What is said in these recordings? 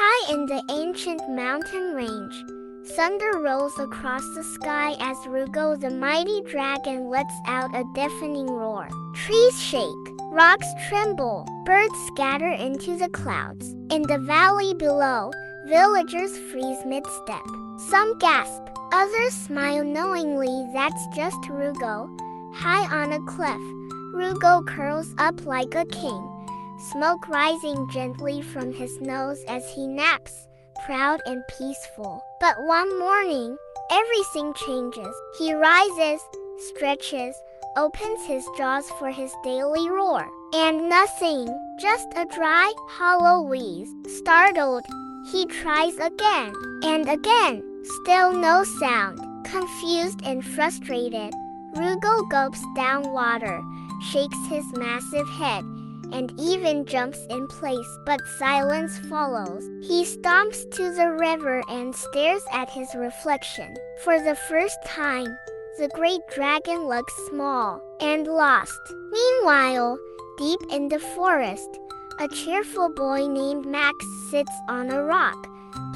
High in the ancient mountain range, thunder rolls across the sky as Rugo the mighty dragon lets out a deafening roar. Trees shake, rocks tremble, birds scatter into the clouds. In the valley below, villagers freeze mid-step. Some gasp, others smile knowingly that's just Rugo. High on a cliff, Rugo curls up like a king, smoke rising gently from his nose as he naps, proud and peaceful. But one morning, everything changes. He rises, stretches, opens his jaws for his daily roar. And nothing, just a dry, hollow wheeze. Startled, he tries again, and again, still no sound. Confused and frustrated, Rugo gulps down water, shakes his massive head, and even jumps in place, but silence follows. He stomps to the river and stares at his reflection. For the first time, the great dragon looks small and lost. Meanwhile, deep in the forest, a cheerful boy named Max sits on a rock,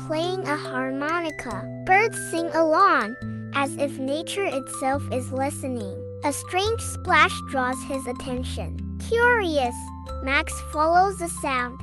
playing a harmonica. Birds sing along, as if nature itself is listening. A strange splash draws his attention. Curious, Max follows the sound,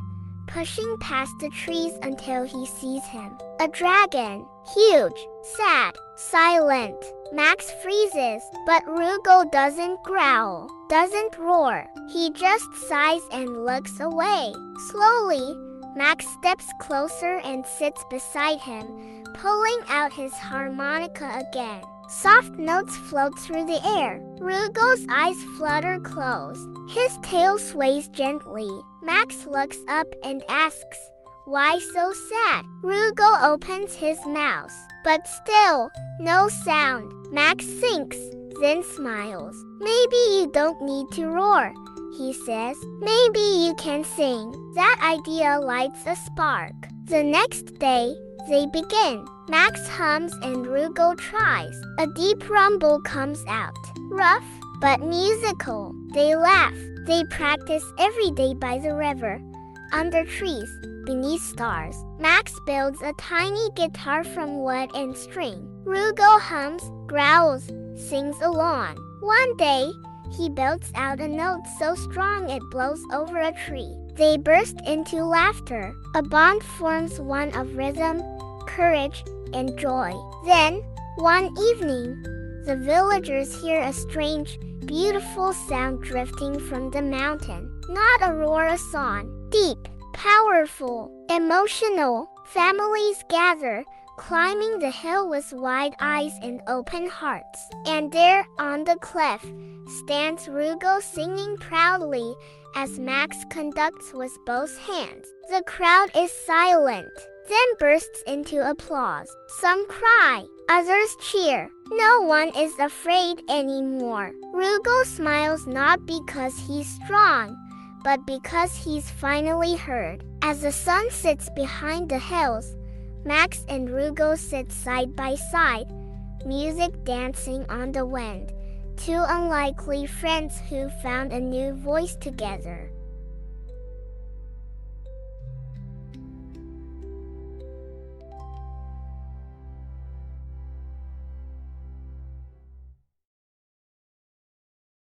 pushing past the trees until he sees him. A dragon, huge, sad, silent. Max freezes, but Rugo doesn't growl, doesn't roar. He just sighs and looks away. Slowly, Max steps closer and sits beside him, pulling out his harmonica again. Soft notes float through the air. Rugo's eyes flutter closed. His tail sways gently. Max looks up and asks, "Why so sad?" Rugo opens his mouth, but still, no sound. Max thinks, then smiles. "Maybe you don't need to roar," he says. "Maybe you can sing." That idea lights a spark. The next day, they begin. Max hums and Rugo tries. A deep rumble comes out. Rough, but musical. They laugh. They practice every day by the river, under trees, beneath stars. Max builds a tiny guitar from wood and string. Rugo hums, growls, sings along. One day, he belts out a note so strong it blows over a tree. They burst into laughter. A bond forms, one of rhythm, courage, and joy. Then, one evening, the villagers hear a strange, beautiful sound drifting from the mountain. Not a roar, a song. Deep, powerful, emotional. Families gather, climbing the hill with wide eyes and open hearts. And there, on the cliff, stands Rugo singing proudly as Max conducts with both hands. The crowd is silent, then bursts into applause. Some cry, others cheer. No one is afraid anymore. Rugo smiles not because he's strong, but because he's finally heard. As the sun sits behind the hills, Max and Rugo sit side by side, music dancing on the wind. Two unlikely friends who found a new voice together.